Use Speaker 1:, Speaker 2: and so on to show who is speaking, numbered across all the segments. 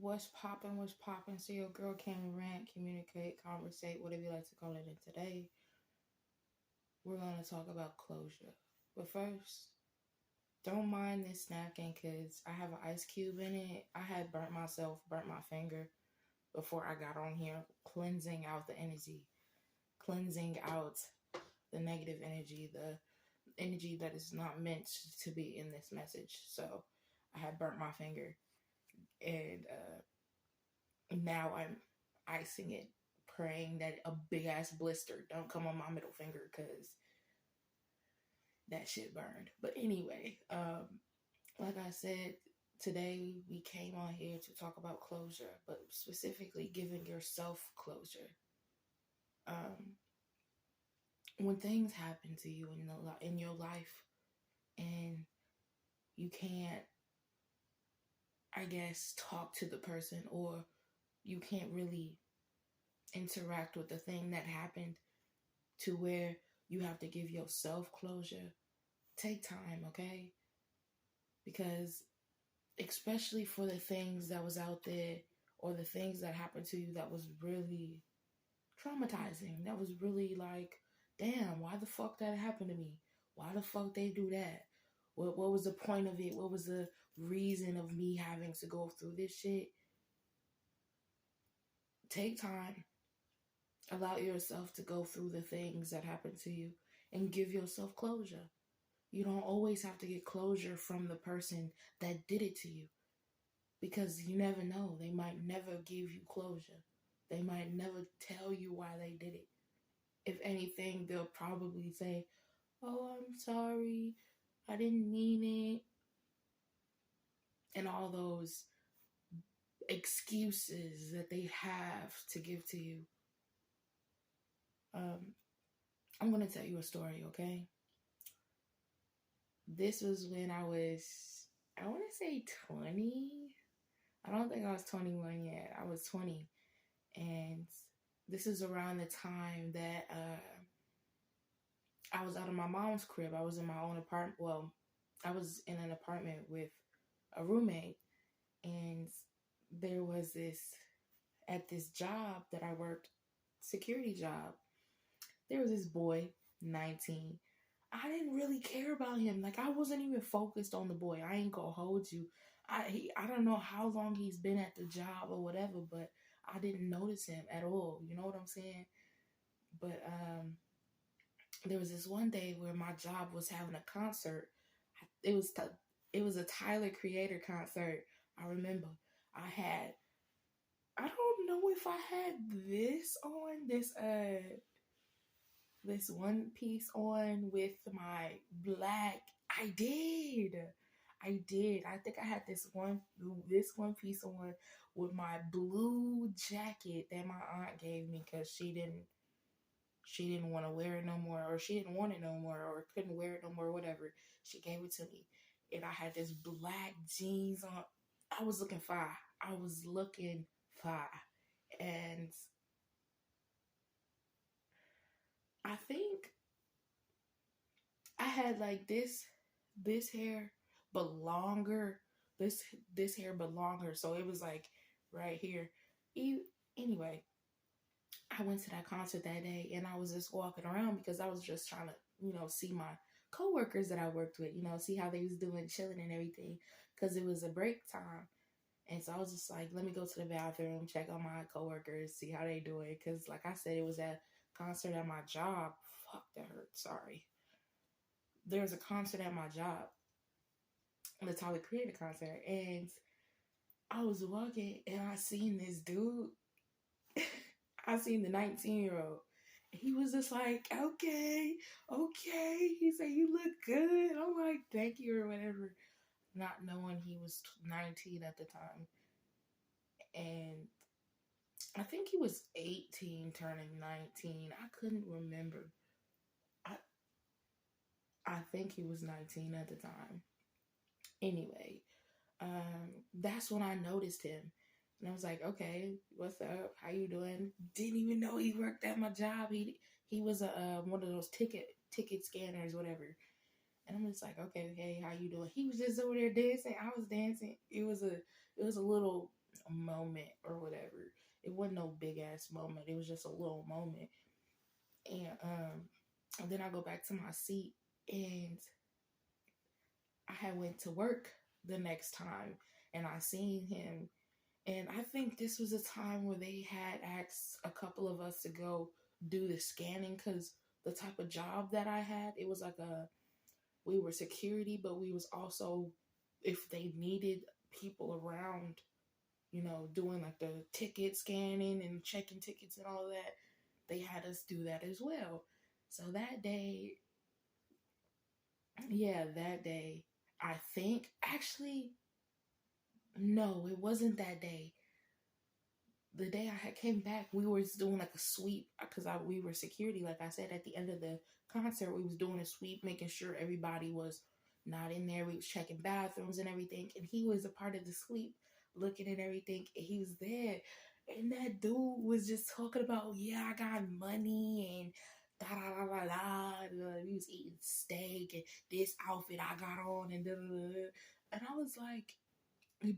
Speaker 1: What's popping? So your girl can rant, communicate, conversate, whatever you like to call it. And today we're gonna talk about closure. But first, don't mind this snacking because I have an ice cube in it. I had burnt my finger before I got on here, cleansing out the energy, cleansing out the negative energy, the energy that is not meant to be in this message. So I had burnt my finger, and now I'm icing it, praying that a big ass blister don't come on my middle finger because that shit burned. But anyway, like I said, today we came on here to talk about closure, but specifically giving yourself closure. Um, when things happen to you in your life, and you can't, I guess, talk to the person, or you can't really interact with the thing that happened to where you have to give yourself closure, take time, okay? Because especially for the things that was out there or the things that happened to you that was really traumatizing, that was really like, damn, why the fuck that happened to me? Why the fuck they do that? What was the point of it? What was the reason of me having to go through this shit? Take time. Allow yourself to go through the things that happened to you and give yourself closure. You don't always have to get closure from the person that did it to you because you never know. They might never give you closure. They might never tell you why they did it. If anything, they'll probably say, "Oh, I'm sorry. I didn't mean it." And all those excuses that they have to give to you. Um, I'm going to tell you a story, okay? This was when I want to say 20. I don't think I was 21 yet. I was 20. And this is around the time that I was out of my mom's crib. I was in my own apartment. Well, I was in an apartment with a roommate. And there was at this job that I worked, security job, there was this boy, 19. I didn't really care about him. Like, I wasn't even focused on the boy. I ain't gonna hold you. I don't know how long he's been at the job or whatever, but I didn't notice him at all. You know what I'm saying? But there was this one day where my job was having a concert. It was it was a Tyler Creator concert. I remember I don't know if I had this one piece on with my black. I did. I did. I think I had this one piece on with my blue jacket that my aunt gave me because she didn't want to wear it no more, or she didn't want it no more, or couldn't wear it no more, whatever. She gave it to me. And I had this black jeans on. I was looking fine. I was looking fine. And I think I had like this hair but longer. This hair but longer. So it was like right here. Anyway, I went to that concert that day and I was just walking around because I was just trying to, see my coworkers that I worked with, see how they was doing, chilling and everything, because it was a break time. And so I was just like, let me go to the bathroom, check on my coworkers, see how they doing. Because like I said, it was a concert at my job. Fuck, that hurt. Sorry. There was a concert at my job, the Tyler Creator concert. And I was walking and I seen this dude. I seen the 19-year-old. He was just like, okay. He said, you look good. I'm like, thank you or whatever. Not knowing he was 19 at the time. And I think he was 18 turning 19. I couldn't remember. I I think he was 19 at the time. Anyway, that's when I noticed him. And I was like, okay, what's up? How you doing? Didn't even know he worked at my job. He was one of those ticket scanners, whatever. And I'm just like, okay, hey, how you doing? He was just over there dancing. I was dancing. It was a little moment or whatever. It wasn't no big ass moment. It was just a little moment. And then I go back to my seat, and I had went to work the next time, and I seen him. And I think this was a time where they had asked a couple of us to go do the scanning, because the type of job that I had, it was like we were security, but we was also, if they needed people around, doing like the ticket scanning and checking tickets and all that, they had us do that as well. So that day, I think, actually, no, it wasn't that day. The day I had came back, we was doing like a sweep, because we were security. Like I said, at the end of the concert, we was doing a sweep, making sure everybody was not in there. We was checking bathrooms and everything, and he was a part of the sweep, looking at everything, and he was there. And that dude was just talking about, yeah, I got money and da da da da da. He was eating steak and this outfit I got on and da da da. And I was like, he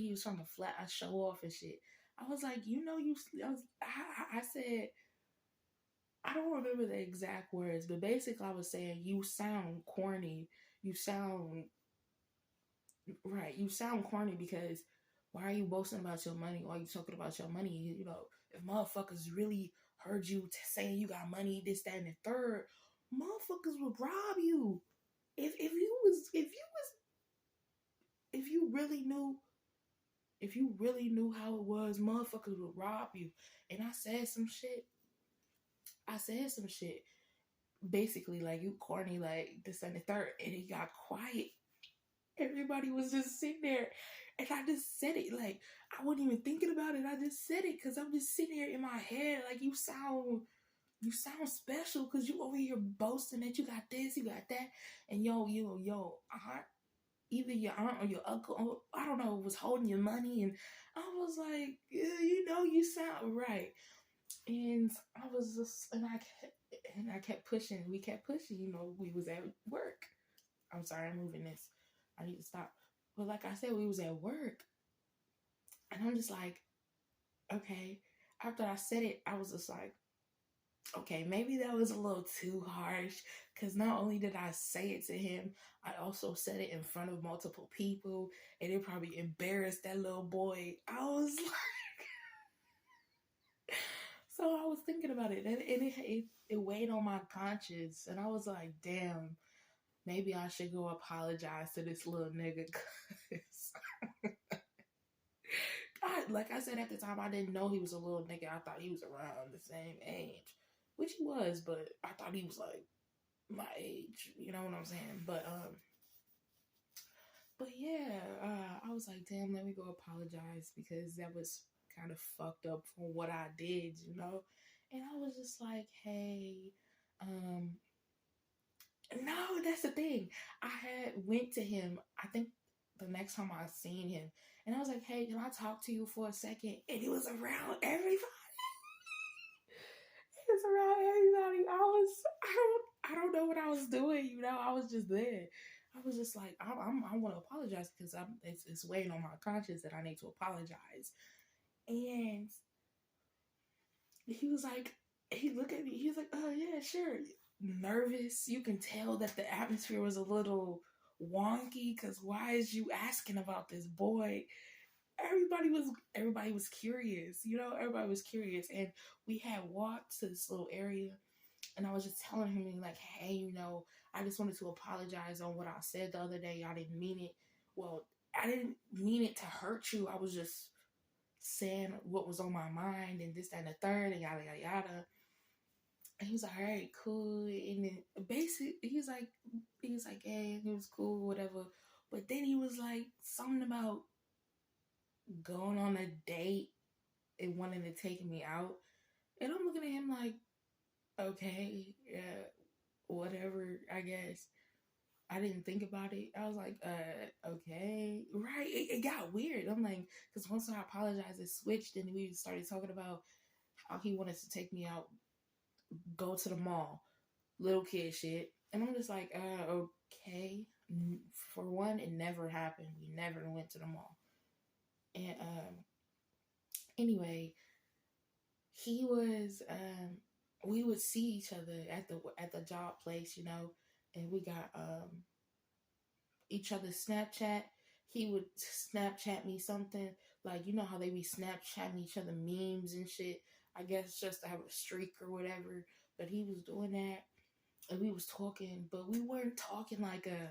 Speaker 1: was trying to flat show off and shit. I was like, I said, I don't remember the exact words, but basically I was saying, you sound corny. You sound, right. You sound corny, because why are you boasting about your money? Why are you talking about your money? If motherfuckers really heard you saying you got money, this, that, and the third, motherfuckers would rob you. If you really knew how it was, motherfuckers would rob you. And I said some shit. Basically, like, you corny, like this and the third. And he got quiet. Everybody was just sitting there. And I just said it. Like, I wasn't even thinking about it. I just said it because I'm just sitting here in my head. Like, you sound special, because you over here boasting that you got this, you got that. And yo, aunt, either your aunt or your uncle, I don't know, was holding your money. And I was like, yeah, you sound right. And I was just, and I kept pushing. We kept pushing. We was at work. I'm sorry, I'm moving this. I need to stop. But like I said, we was at work, and I'm just like, okay. After I said it, I was just like, okay, maybe that was a little too harsh, because not only did I say it to him, I also said it in front of multiple people, and it probably embarrassed that little boy. I was like, so I was thinking about it, and it weighed on my conscience, and I was like, damn, maybe I should go apologize to this little nigga, because like I said at the time, I didn't know he was a little nigga. I thought he was around the same age, which he was, but I thought he was like my age. You know what I'm saying? But yeah, I was like, damn, let me go apologize, because that was kind of fucked up from what I did, And I was just like, hey, no, that's the thing. I had went to him, I think the next time I seen him, and I was like, hey, can I talk to you for a second? And it was around everybody. I don't know what I was doing, I was just there. I was just like, I want to apologize, because it's weighing on my conscience that I need to apologize. And he was like, he looked at me, he was like, oh yeah, sure. Nervous. You can tell that the atmosphere was a little wonky, because why is you asking about this boy? Everybody was curious, everybody was curious. And we had walked to this little area, and I was just telling him, like, hey, I just wanted to apologize on what I said the other day. I didn't mean it. Well, I didn't mean it to hurt you. I was just saying what was on my mind, and this, that, and the third, and yada, yada, yada. And he was like, all right, cool. And then basically, he was like, hey, it was cool, whatever. But then he was like, something about going on a date and wanting to take me out. And I'm looking at him like, okay, yeah, whatever, I guess. I didn't think about it. I was like, okay. Right. It got weird. I'm like, because once I apologized, it switched, and we started talking about how he wanted to take me out, go to the mall, little kid shit. And I'm just like, okay. For one, it never happened. We never went to the mall. And Anyway, he was we would see each other at the job place, you know, and we got each other's Snapchat. He would Snapchat me something, like, you know how they be Snapchatting each other memes and shit. I guess just to have a streak or whatever. But he was doing that, and we was talking, but we weren't talking like a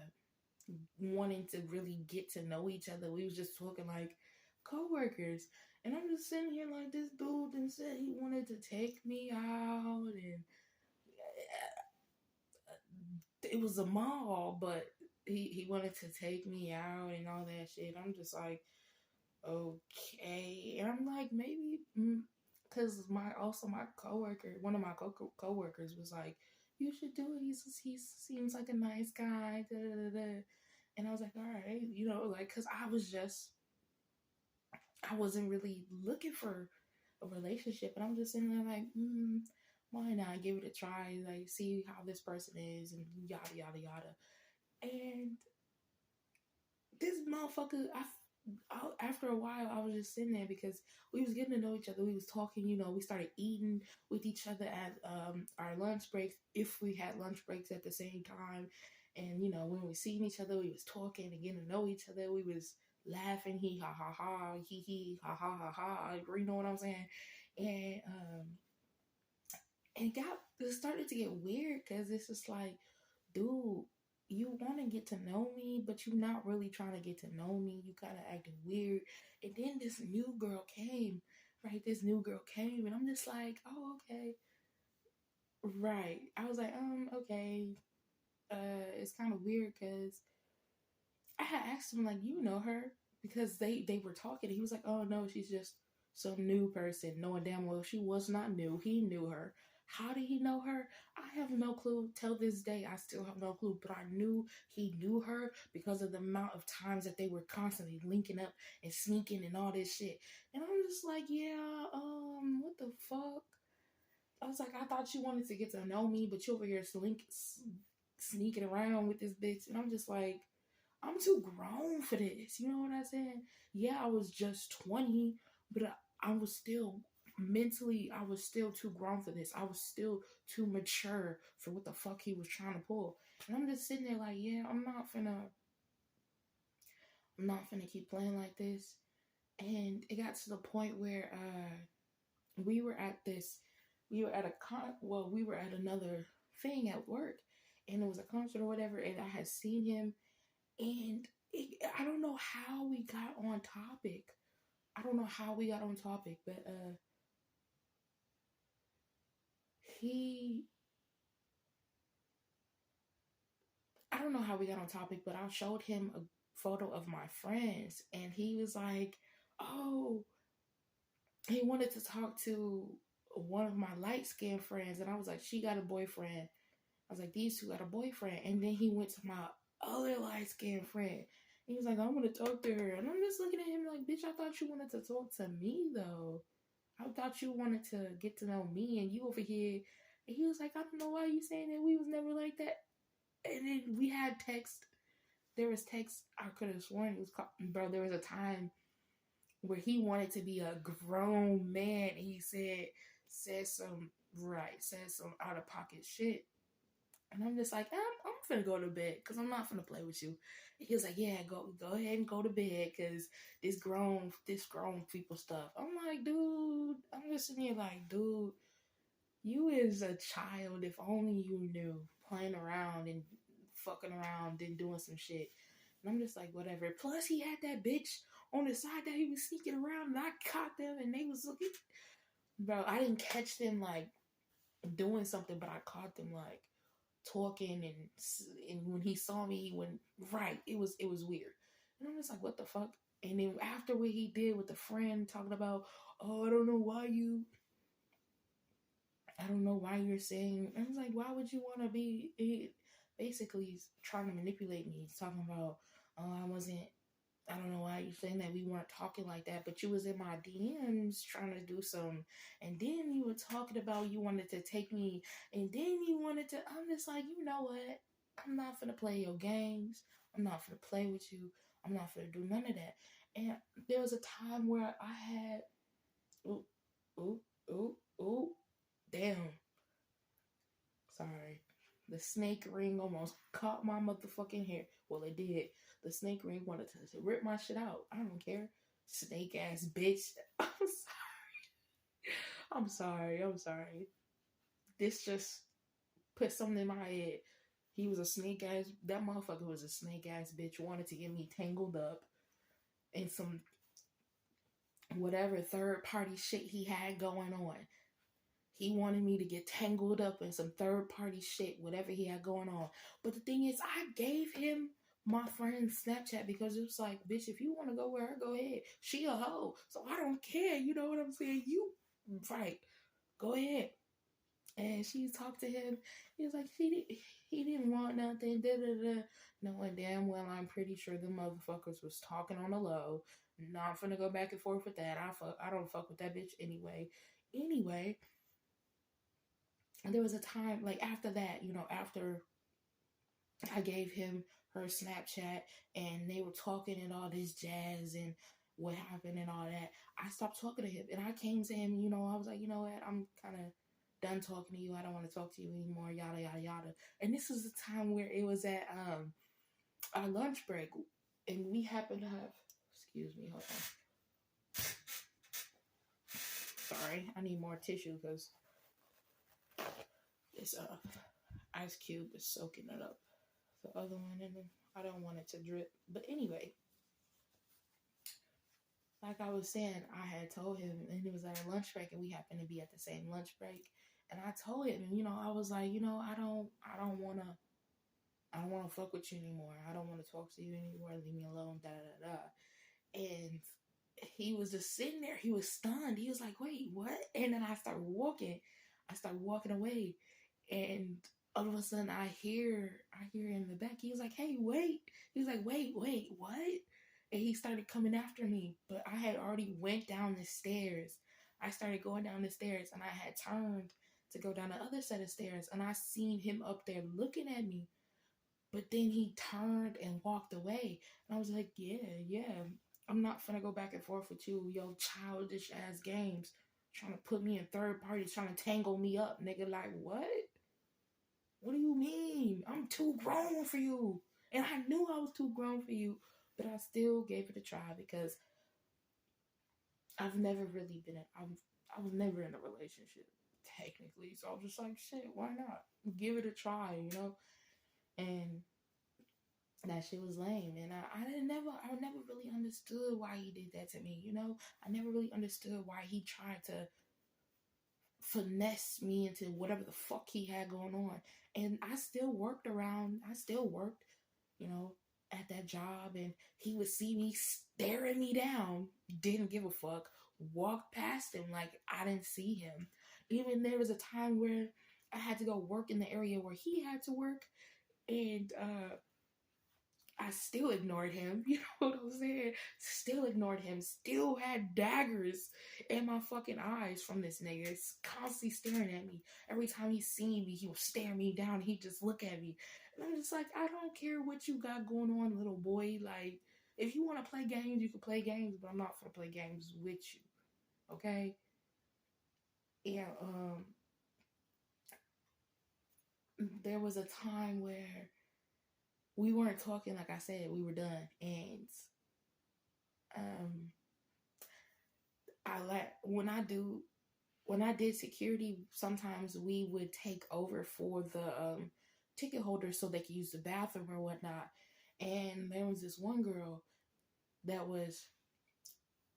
Speaker 1: wanting to really get to know each other. We was just talking like coworkers. And I'm just sitting here like, this dude and said he wanted to take me out, and it was a mall, but he wanted to take me out and all that shit. I'm just like, okay. And I'm like, maybe because my coworker, one of my coworkers was like, you should do it. He seems like a nice guy. Da, da, da, da. And I was like, all right, you know, like, because I wasn't really looking for a relationship, and I'm just sitting there like, why not give it a try? Like, see how this person is, and yada yada yada. And this motherfucker, after a while, I was just sitting there because we was getting to know each other. We was talking, you know. We started eating with each other at our lunch breaks, if we had lunch breaks at the same time. And you know, when we seen each other, we was talking and getting to know each other. We was laughing, he ha ha ha, he ha ha ha ha. You know what I'm saying? And it started to get weird because it's just like, dude, you want to get to know me, but you're not really trying to get to know me. You kind of acting weird. And then this new girl came, right? This new girl came, and I'm just like, oh, okay. Right. I was like, okay. It's kind of weird because I had asked him, like, you know her? Because they were talking. He was like, oh, no, she's just some new person. Knowing damn well she was not new. He knew her. How did he know her? I have no clue. Till this day, I still have no clue. But I knew he knew her because of the amount of times that they were constantly linking up and sneaking and all this shit. And I'm just like, yeah, what the fuck? I was like, I thought you wanted to get to know me, but you over here sneaking around with this bitch. And I'm just like, I'm too grown for this. You know what I'm saying? Yeah, I was just 20, but I was still mentally, I was still too grown for this. I was still too mature for what the fuck he was trying to pull. And I'm just sitting there like, yeah, I'm not finna keep playing like this. And it got to the point where we were at this, we were at we were at another thing at work, and it was a concert or whatever, and I had seen him, and I don't know how we got on topic. I don't know how we got on topic, but he, I don't know how we got on topic, but I showed him a photo of my friends, and he was like, oh, he wanted to talk to one of my light skinned friends, and I was like, she got a boyfriend. I was like, these two got a boyfriend. And then he went to my other light skinned friend. He was like, I'm gonna talk to her. And I'm just looking at him like, bitch, I thought you wanted to talk to me though. I thought you wanted to get to know me, and you over here. And he was like, I don't know why you saying that. We was never like that. And then we had text. There was text. I could have sworn it was called, bro. There was a time where he wanted to be a grown man. He said some out of pocket shit. And I'm just like, I'm finna go to bed because I'm not finna play with you. And he was like, yeah, go ahead and go to bed because this grown people stuff. I'm like, dude, I'm just sitting here like, dude, you is a child. If only you knew, playing around and fucking around and doing some shit. And I'm just like, whatever. Plus, he had that bitch on the side that he was sneaking around, and I caught them, and they was looking. Bro, I didn't catch them like doing something, but I caught them like talking, and when he saw me, he went right. It was weird, and I'm just like, what the fuck? And then after what he did with the friend talking about, oh, I don't know why you're saying. I was like, why would you want to be? Basically, he's trying to manipulate me. He's talking about, oh, I don't know why you're saying that we weren't talking like that, but you was in my DMs trying to do some, and then you were talking about you wanted to take me, and then you wanted to, I'm just like, you know what? I'm not finna play your games. I'm not finna play with you. I'm not finna do none of that. And there was a time where I had Ooh, ooh, ooh, ooh. Damn. Sorry. The snake ring almost caught my motherfucking hair. Well, it did. The snake ring wanted to rip my shit out. I don't care. Snake ass bitch. I'm sorry. I'm sorry. I'm sorry. This just put something in my head. He was a snake ass. That motherfucker was a snake ass bitch. Wanted to get me tangled up in some whatever third party shit he had going on. He wanted me to get tangled up in some third party shit, whatever he had going on. But the thing is, I gave him my friend's Snapchat because it was like, bitch, if you want to go with her, go ahead. She a hoe. So I don't care. You know what I'm saying? You, right. Go ahead. And she talked to him. He was like, he didn't want nothing. Da, da, da. Knowing damn well, I'm pretty sure the motherfuckers was talking on the low. Not finna go back and forth with that. I don't fuck with that bitch anyway. Anyway, and there was a time like after that, after I gave him her Snapchat and they were talking and all this jazz and what happened and all that, I stopped talking to him and I came to him, I was like, you know what, I'm kind of done talking to you. I don't want to talk to you anymore, yada, yada, yada. And this was the time where it was at our lunch break and we happened to have, excuse me, hold on. Sorry, I need more tissue because this ice cube is soaking it up. The other one, and I don't want it to drip. But anyway, like I was saying, I had told him, and it was at a lunch break, and we happened to be at the same lunch break. And I told him, I was like, I don't wanna fuck with you anymore. I don't want to talk to you anymore. Leave me alone. Da da da. And he was just sitting there. He was stunned. He was like, wait, what? And then I started walking. Away. And all of a sudden I hear in the back, he was like, hey, wait. He was like, wait, what? And he started coming after me. But I had already went down the stairs. I started going down the stairs and I had turned to go down the other set of stairs. And I seen him up there looking at me. But then he turned and walked away. And I was like, yeah. I'm not finna go back and forth with you, yo childish ass games. Trying to put me in third parties, trying to tangle me up, nigga. Like, what? What do you mean? I'm too grown for you. And I knew I was too grown for you, but I still gave it a try because I've never really been I was never in a relationship, technically. So I was just like, shit, why not? Give it a try, And that shit was lame. And I never really understood why he did that to me, I never really understood why he tried to finesse me into whatever the fuck he had going on. And I still worked, at that job, and he would see me staring me down, didn't give a fuck, walked past him like I didn't see him. Even there was a time where I had to go work in the area where he had to work, and I still ignored him. You know what I'm saying? Still ignored him. Still had daggers in my fucking eyes from this nigga. It's constantly staring at me. Every time he seen me, he would stare me down. He'd just look at me. And I'm just like, I don't care what you got going on, little boy. Like, if you want to play games, you can play games, but I'm not gonna play games with you. Okay? Yeah, there was a time where we weren't talking, like I said, we were done. And um when I did security, sometimes we would take over for the ticket holders so they could use the bathroom or whatnot. And there was this one girl that was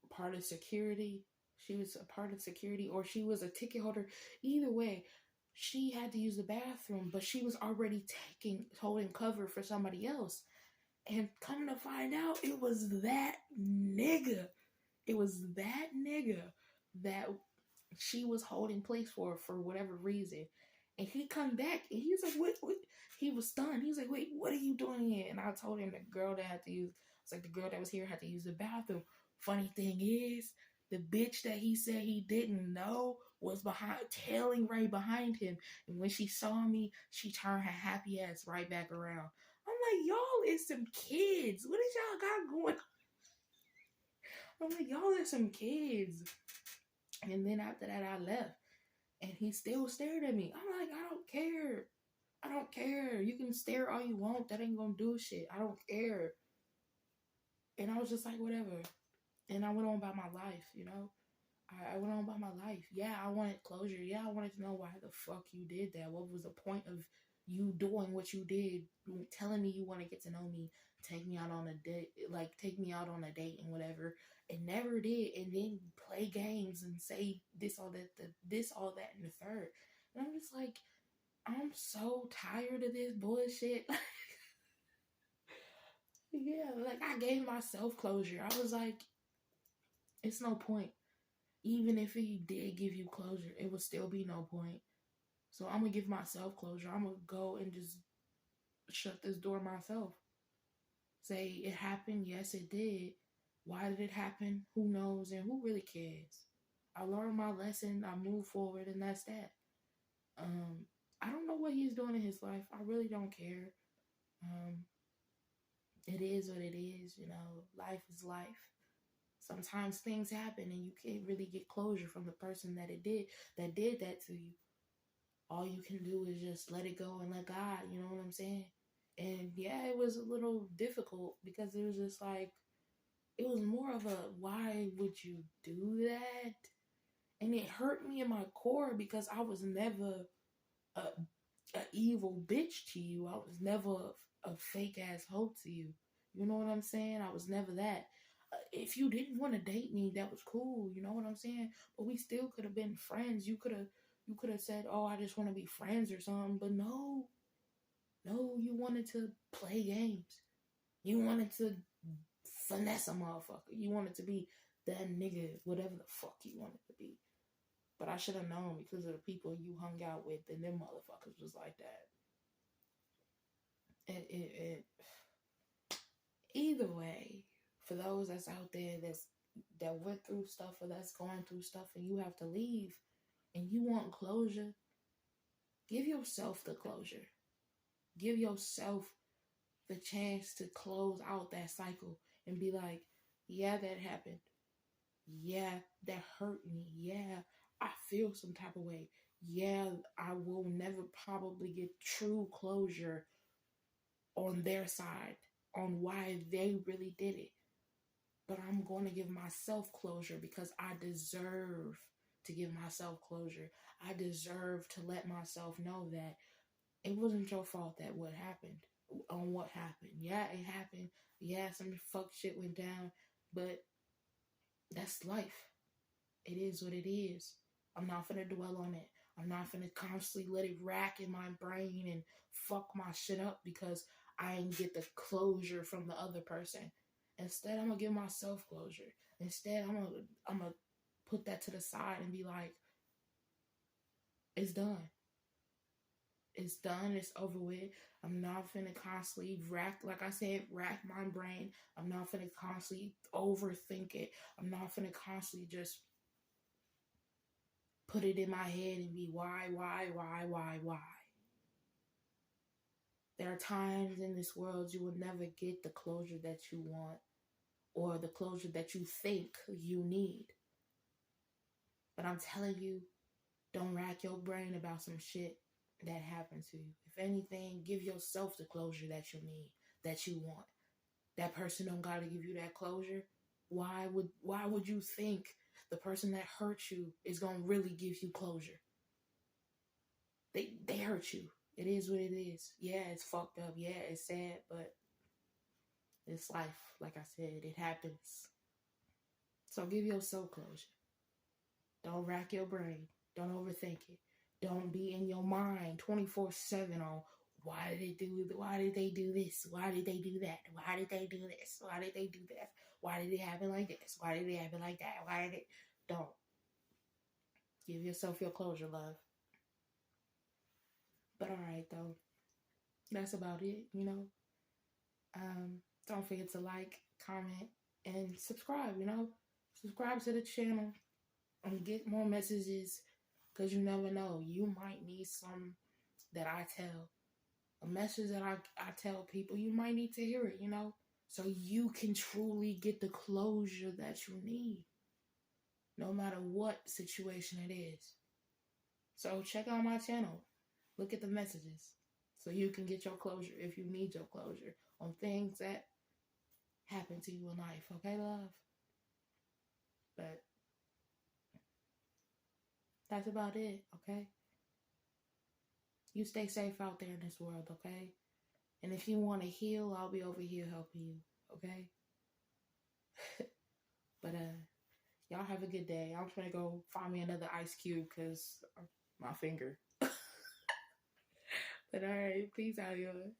Speaker 1: part of security. She was a part of security, or she was a ticket holder. Either way, she had to use the bathroom, but she was already holding cover for somebody else. And come to find out, it was that nigga. It was that nigga that she was holding place for whatever reason. And he come back and he was like, what? He was stunned. He was like, wait, what are you doing here? And I told him the girl that had to use, it's like the girl that was here had to use the bathroom. Funny thing is, the bitch that he said he didn't know was tailing right behind him. And when she saw me, she turned her happy ass right back around. I'm like, y'all is some kids. What is y'all got going on? I'm like, y'all are some kids. And then after that, I left. And he still stared at me. I'm like, I don't care. I don't care. You can stare all you want. That ain't gonna do shit. I don't care. And I was just like, whatever. And I went on by my life, you know? I went on by my life. Yeah, I wanted closure. Yeah, I wanted to know why the fuck you did that. What was the point of you doing what you did? Telling me you want to get to know me, take me out on a date, like take me out on a date and whatever. And never did. And then play games and say this, all that, this, all that, and the third. And I'm just like, I'm so tired of this bullshit. Yeah, like I gave myself closure. I was like, it's no point. Even if he did give you closure, it would still be no point. So I'm gonna give myself closure. I'm gonna go and just shut this door myself. Say it happened. Yes, it did. Why did it happen? Who knows? And who really cares? I learned my lesson. I moved forward, and that's that. I don't know what he's doing in his life. I really don't care. It is what it is. You know, life is life. Sometimes things happen, and you can't really get closure from the person that did that to you. All you can do is just let it go and let God, you know what I'm saying? And yeah, it was a little difficult because it was just like, it was more of a, why would you do that? And it hurt me in my core because I was never a evil bitch to you. I was never a fake ass hoe to you. You know what I'm saying? I was never that. If you didn't want to date me, that was cool. You know what I'm saying? But we still could have been friends. You could have said, "Oh, I just want to be friends" or something. But no, you wanted to play games. You wanted to finesse a motherfucker. You wanted to be that nigga, whatever the fuck you wanted to be. But I should have known because of the people you hung out with, and them motherfuckers was like that. Either way, for those that's out there that went through stuff or that's going through stuff and you have to leave and you want closure, give yourself the closure. Give yourself the chance to close out that cycle and be like, yeah, that happened. Yeah, that hurt me. Yeah, I feel some type of way. Yeah, I will never probably get true closure on their side on why they really did it. But I'm going to give myself closure because I deserve to give myself closure. I deserve to let myself know that it wasn't your fault that what happened. Yeah, it happened. Yeah, some fuck shit went down, but that's life. It is what it is. I'm not finna dwell on it. I'm not finna constantly let it rack in my brain and fuck my shit up because I didn't get the closure from the other person. Instead, I'm gonna give myself closure. Instead, I'm gonna put that to the side and be like, it's done. It's done. It's over with. I'm not finna constantly rack my brain. I'm not finna constantly overthink it. I'm not finna constantly just put it in my head and be why. There are times in this world you will never get the closure that you want or the closure that you think you need. But I'm telling you, don't rack your brain about some shit that happened to you. If anything, give yourself the closure that you need, that you want. That person don't gotta give you that closure. Why would you think the person that hurt you is gonna really give you closure? They hurt you. It is what it is. Yeah, it's fucked up. Yeah, it's sad, but it's life. Like I said, it happens. So give yourself closure. Don't rack your brain. Don't overthink it. Don't be in your mind 24/7 on why did they do this? Why did they do this? Why did they do that? Why did they do this? Why did they do that? Why did it happen like this? Why did it happen like that? Why did it? Don't. Give yourself your closure, love. But alright though. That's about it, you know. Don't forget to like, comment, and subscribe, you know. Subscribe to the channel and get more messages because you never know. You might need some that I tell. A message that I tell people, you might need to hear it, you know, so you can truly get the closure that you need. no matter what situation it is. So check out my channel. Look at the messages so you can get your closure if you need your closure on things that happen to you in life. Okay, love? But that's about it, okay? You stay safe out there in this world, okay? And if you want to heal, I'll be over here helping you, okay? But y'all have a good day. I'm trying to go find me another ice cube because my finger. But all right, peace out, y'all.